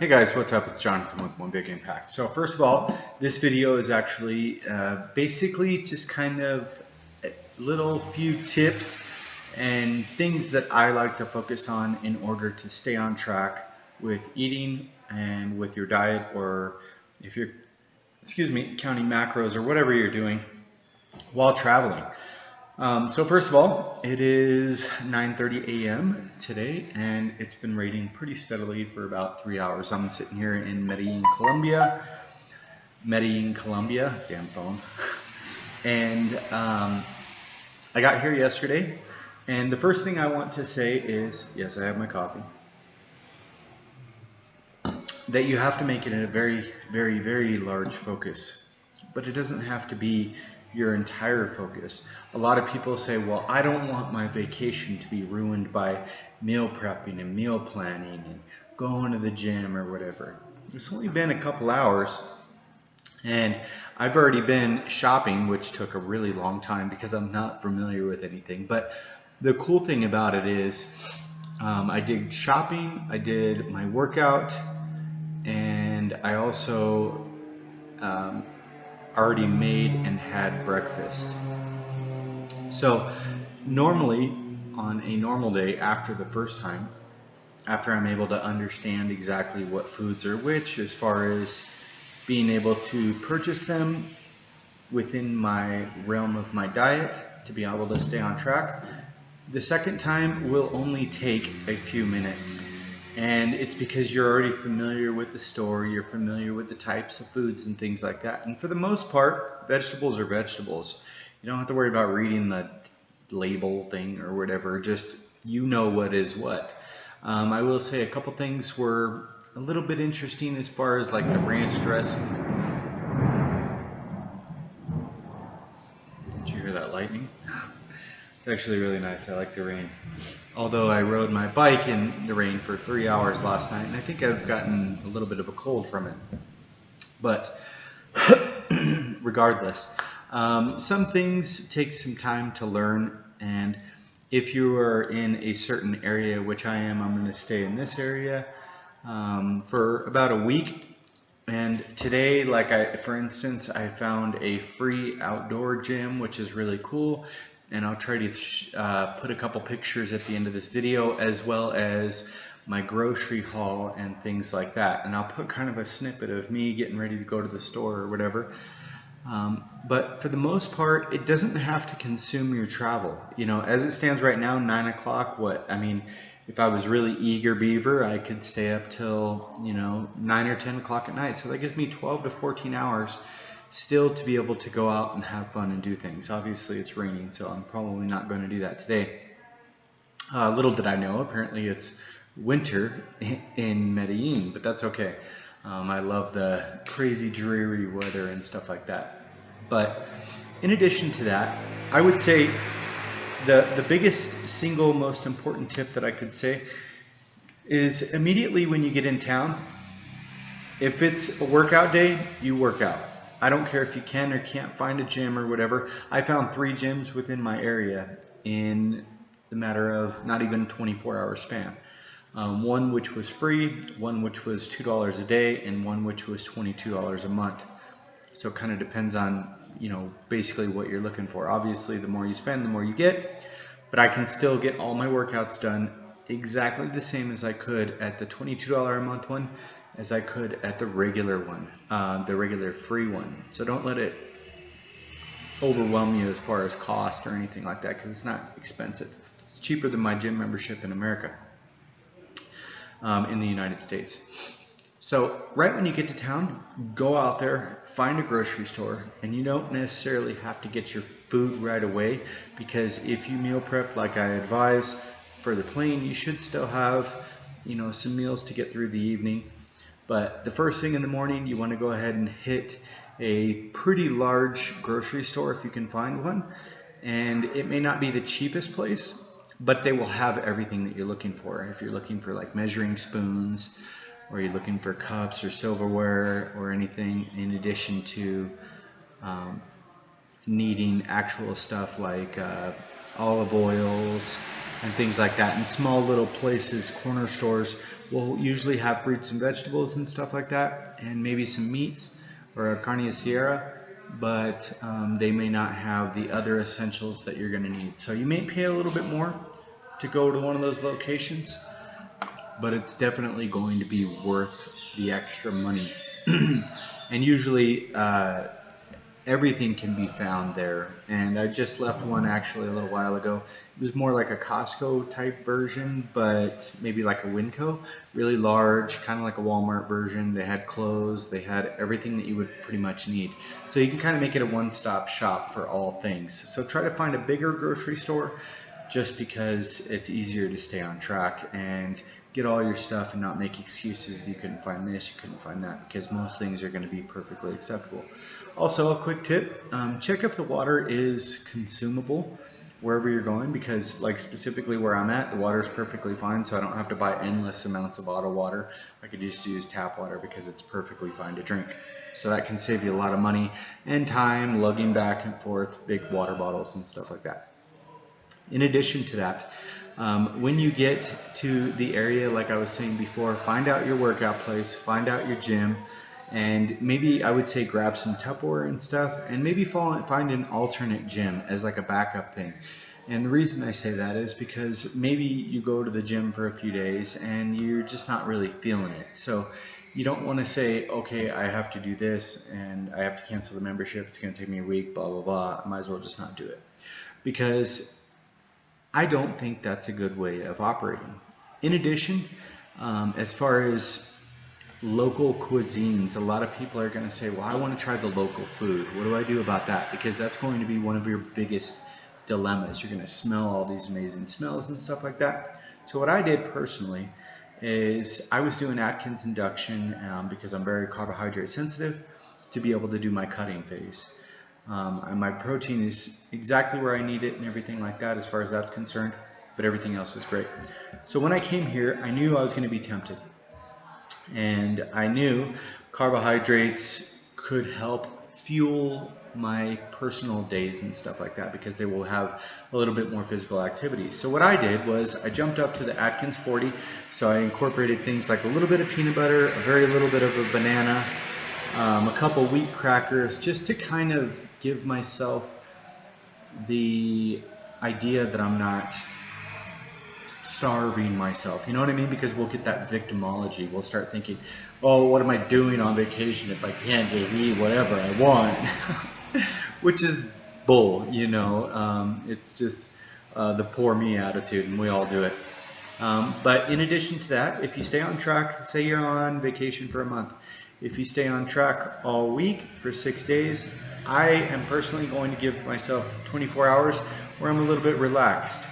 Hey guys, what's up? It's Jonathan with One Big Impact. So first of all, this video is actually basically just kind of a little few tips and things that I like to focus on in order to stay on track with eating and with your diet, or if you're, counting macros or whatever you're doing while traveling. So first of all, it is 9:30 a.m. today, and it's been raining pretty steadily for about 3 hours. I'm sitting here in Medellin, Colombia. Damn phone. And I got here yesterday, and the first thing I want to say is, yes, I have my coffee, that you have to make it a very, very, very large focus, but it doesn't have to be your entire focus. A lot of people say, well, I don't want my vacation to be ruined by meal prepping and meal planning and going to the gym or whatever. It's only been a couple hours, and I've already been shopping, which took a really long time because I'm not familiar with anything. But the cool thing about it is I did shopping, I did my workout, and I also already made and had breakfast. So normally on a normal day, after the first time, after I'm able to understand exactly what foods are which, as far as being able to purchase them within my realm of my diet to be able to stay on track, the second time will only take a few minutes. And it's because you're already familiar with the store, you're familiar with the types of foods and things like that. And for the most part, vegetables are vegetables. You don't have to worry about reading the label thing or whatever, just you know what is what. I will say a couple things were a little bit interesting as far as like the ranch dressing. Did you hear that lightning? It's actually really nice. I like the rain. Although I rode my bike in the rain for 3 hours last night, and I think I've gotten a little bit of a cold from it. But regardless, some things take some time to learn, and if you are in a certain area, which I am, I'm going to stay in this area for about a week. And today, for instance, I found a free outdoor gym, which is really cool. And I'll try to put a couple pictures at the end of this video, as well as my grocery haul and things like that. And I'll put kind of a snippet of me getting ready to go to the store or whatever. But for the most part, it doesn't have to consume your travel. You know, as it stands right now, 9 o'clock, if I was really eager beaver, I could stay up till, 9 or 10 o'clock at night. So that gives me 12 to 14 hours still to be able to go out and have fun and do things. Obviously it's raining, so I'm probably not going to do that today. Little did I know, apparently it's winter in Medellin, but that's okay. I love the crazy dreary weather and stuff like that. But in addition to that, I would say the biggest single most important tip that I could say is immediately when you get in town, if it's a workout day, you work out. I don't care if you can or can't find a gym or whatever. I found 3 gyms within my area in the matter of not even a 24-hour span. One which was free, one which was $2 a day, and one which was $22 a month. So it kind of depends on, basically what you're looking for. Obviously, the more you spend, the more you get. But I can still get all my workouts done exactly the same as I could at the $22 a month one as I could at the regular one, the regular free one. So don't let it overwhelm you as far as cost or anything like that, because it's not expensive. It's cheaper than my gym membership in America, in the United States. So right when you get to town, go out there, find a grocery store, and you don't necessarily have to get your food right away, because if you meal prep like I advise for the plane, you should still have, some meals to get through the evening. But the first thing in the morning, you want to go ahead and hit a pretty large grocery store if you can find one. And it may not be the cheapest place, but they will have everything that you're looking for. If you're looking for like measuring spoons, or you're looking for cups or silverware or anything, in addition to needing actual stuff like olive oils, and things like that. And small little places, corner stores, will usually have fruits and vegetables and stuff like that, and maybe some meats or a carne asada, but they may not have the other essentials that you're going to need. So you may pay a little bit more to go to one of those locations, but it's definitely going to be worth the extra money. And usually everything can be found there. And I just left one actually a little while ago. It was more like a Costco type version, but maybe like a Winco, really large, kind of like a Walmart version. They had clothes, they had everything that you would pretty much need. So you can kind of make it a one-stop shop for all things. So try to find a bigger grocery store, just because it's easier to stay on track and get all your stuff and not make excuses. You couldn't find this, you couldn't find that, because most things are going to be perfectly acceptable. Also, a quick tip, check if the water is consumable wherever you're going, because like specifically where I'm at, the water is perfectly fine, so I don't have to buy endless amounts of bottled water. I could just use tap water because it's perfectly fine to drink. So that can save you a lot of money and time lugging back and forth big water bottles and stuff like that. In addition to that, when you get to the area, like I was saying before, find out your workout place, find out your gym, and maybe I would say grab some Tupperware and stuff, and maybe find an alternate gym as like a backup thing. And the reason I say that is because maybe you go to the gym for a few days and you're just not really feeling it. So you don't want to say, okay, I have to do this and I have to cancel the membership, it's going to take me a week, blah, blah, blah. I might as well just not do it. Because I don't think that's a good way of operating. In addition, as far as local cuisines, a lot of people are going to say, well, I want to try the local food. What do I do about that? Because that's going to be one of your biggest dilemmas. You're going to smell all these amazing smells and stuff like that. So what I did personally is I was doing Atkins induction because I'm very carbohydrate sensitive to be able to do my cutting phase. And my protein is exactly where I need it and everything like that as far as that's concerned, but everything else is great. So when I came here, I knew I was going to be tempted, and I knew carbohydrates could help fuel my personal days and stuff like that because they will have a little bit more physical activity. So what I did was I jumped up to the Atkins 40, so I incorporated things like a little bit of peanut butter, a very little bit of a banana, a couple wheat crackers, just to kind of give myself the idea that I'm not starving myself. You know what I mean? Because we'll get that victimology. We'll start thinking, oh, what am I doing on vacation if I can't just eat whatever I want? Which is bull, you know. It's just the poor me attitude, and we all do it. But in addition to that, if you stay on track, say you're on vacation for a month, if you stay on track all week for 6 days, I am personally going to give myself 24 hours where I'm a little bit relaxed.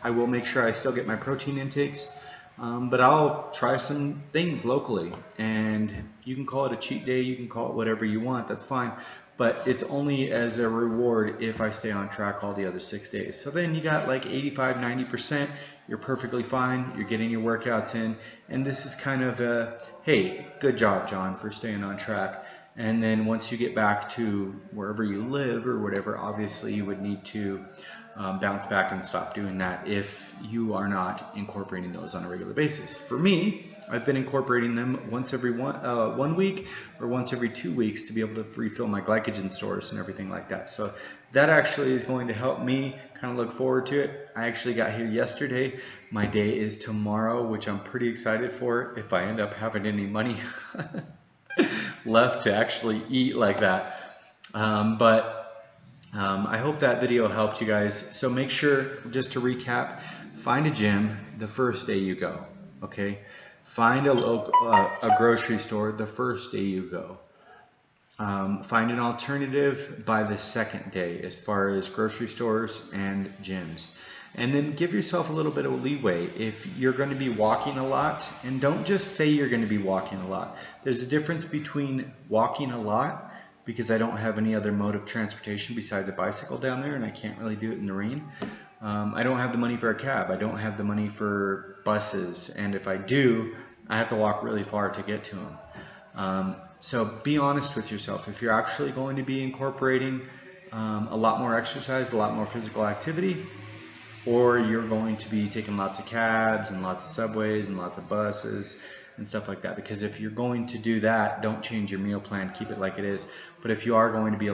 I will make sure I still get my protein intakes, but I'll try some things locally. And you can call it a cheat day, you can call it whatever you want, that's fine. But it's only as a reward if I stay on track all the other 6 days. So then you got like 85, 90%, you're perfectly fine, you're getting your workouts in, and this is kind of a, hey, good job, John, for staying on track. And then once you get back to wherever you live or whatever, obviously you would need to bounce back and stop doing that if you are not incorporating those on a regular basis. For me, I've been incorporating them once every 1 week or once every 2 weeks to be able to refill my glycogen stores and everything like that. So that actually is going to help me kind of look forward to it. I actually got here yesterday. My day is tomorrow, which I'm pretty excited for if I end up having any money left to actually eat like that. I hope that video helped you guys. So make sure, just to recap, find a gym the first day you go, okay? Find a grocery store the first day you go. Find an alternative by the second day as far as grocery stores and gyms. And then give yourself a little bit of leeway if you're going to be walking a lot. And don't just say you're going to be walking a lot. There's a difference between walking a lot, because I don't have any other mode of transportation besides a bicycle down there, and I can't really do it in the rain. I don't have the money for a cab. I don't have the money for buses, and if I do, I have to walk really far to get to them. So be honest with yourself. If you're actually going to be incorporating a lot more exercise, a lot more physical activity, or you're going to be taking lots of cabs and lots of subways and lots of buses and stuff like that. Because if you're going to do that, don't change your meal plan, keep it like it is. But if you are going to be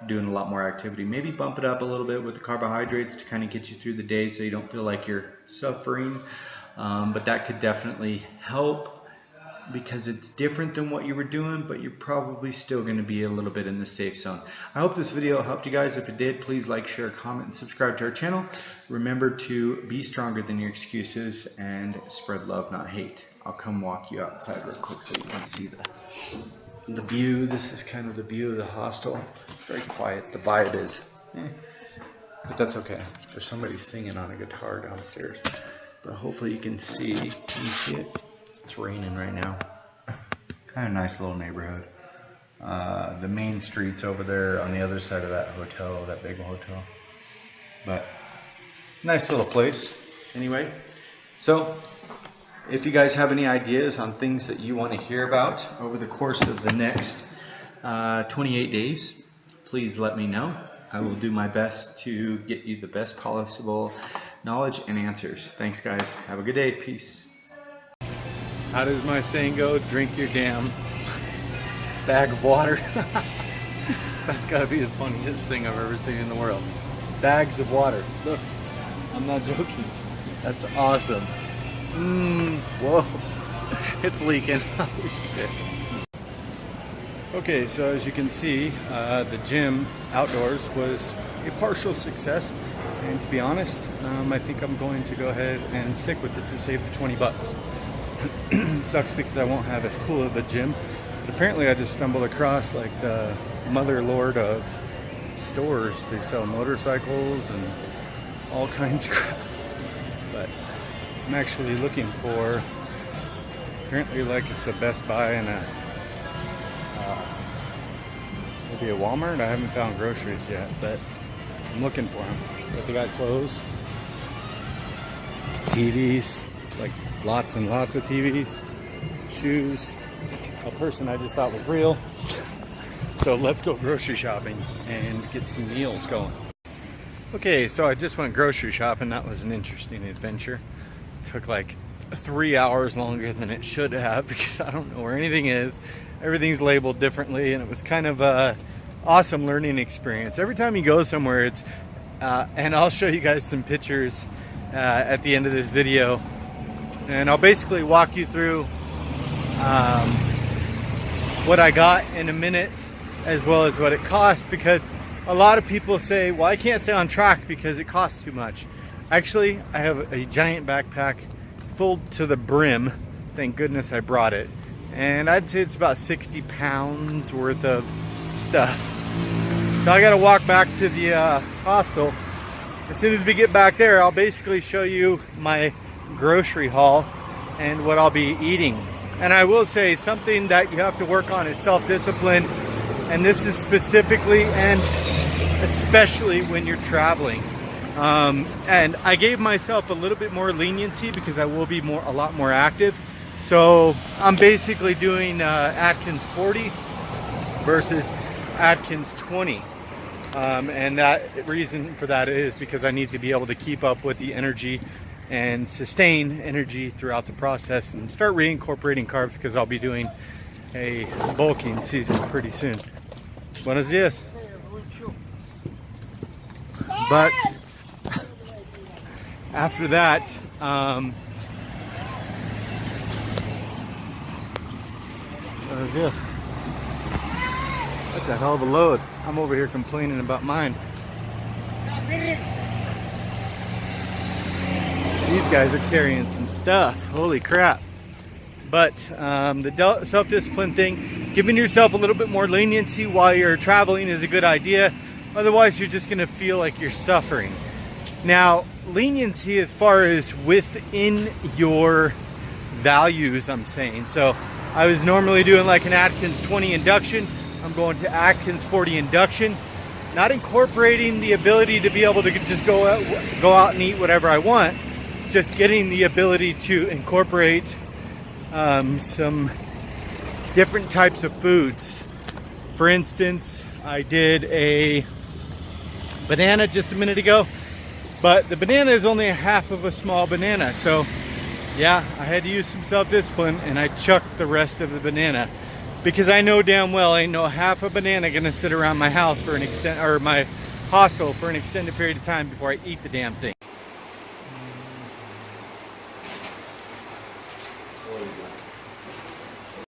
doing a lot more activity, maybe bump it up a little bit with the carbohydrates to kind of get you through the day so you don't feel like you're suffering. But that could definitely help, because it's different than what you were doing, but you're probably still going to be a little bit in the safe zone. I hope this video helped you guys. If it did, please like, share, comment, and subscribe to our channel. Remember to be stronger than your excuses and spread love, not hate. I'll come walk you outside real quick so you can see the view. This is kind of the view of the hostel. It's very quiet. The vibe is, but that's okay. There's somebody singing on a guitar downstairs, but hopefully you can see. Can you see it? It's raining right now. Kind of nice little neighborhood. The main street's over there on the other side of that hotel, that big hotel. But nice little place. Anyway, so if you guys have any ideas on things that you want to hear about over the course of the next 28 days, please let me know. I will do my best to get you the best possible knowledge and answers. Thanks, guys. Have a good day. Peace. How does my saying go? Drink your damn bag of water. That's gotta be the funniest thing I've ever seen in the world. Bags of water. Look, I'm not joking. That's awesome. Whoa. It's leaking. Holy shit. Okay, so as you can see, the gym outdoors was a partial success. And to be honest, I think I'm going to go ahead and stick with it to save the 20 bucks. Sucks because I won't have as cool of a gym, but apparently I just stumbled across like the mother lord of stores. They sell motorcycles and all kinds of crap, but I'm actually looking for, apparently like it's a Best Buy and a maybe a Walmart. I haven't found groceries yet, but I'm looking for them. But they got clothes, TVs, like lots and lots of TVs, shoes, a person I just thought was real. So let's go grocery shopping and get some meals going. Okay, so I just went grocery shopping. That was an interesting adventure. It took like 3 hours longer than it should have because I don't know where anything is. Everything's labeled differently, and it was kind of a awesome learning experience. Every time you go somewhere, it's and I'll show you guys some pictures at the end of this video. And I'll basically walk you through what I got in a minute, as well as what it cost, because a lot of people say, well, I can't stay on track because it costs too much. Actually, I have a giant backpack full to the brim. Thank goodness I brought it. And I'd say it's about 60 pounds worth of stuff. So I gotta walk back to the hostel. As soon as we get back there, I'll basically show you my grocery haul and what I'll be eating. And I will say something that you have to work on is self-discipline, and this is specifically and especially when you're traveling. And I gave myself a little bit more leniency because I will be a lot more active. So I'm basically doing Atkins 40 versus Atkins 20. And that reason for that is because I need to be able to keep up with the energy and sustain energy throughout the process and start reincorporating carbs, because I'll be doing a bulking season pretty soon. Buenos dias. But after that, buenos dias. That's a hell of a load. I'm over here complaining about mine. These guys are carrying some stuff. Holy crap. But the self-discipline thing, giving yourself a little bit more leniency while you're traveling is a good idea. Otherwise, you're just going to feel like you're suffering. Now, leniency as far as within your values, I'm saying. So I was normally doing like an Atkins 20 induction. I'm going to Atkins 40 induction. Not incorporating the ability to be able to just go out and eat whatever I want. Just getting the ability to incorporate some different types of foods. For instance, I did a banana just a minute ago. But the banana is only a half of a small banana. So yeah, I had to use some self-discipline and I chucked the rest of the banana. Because I know damn well ain't no half a banana gonna sit around my house for an extent, or my hospital for an extended period of time before I eat the damn thing.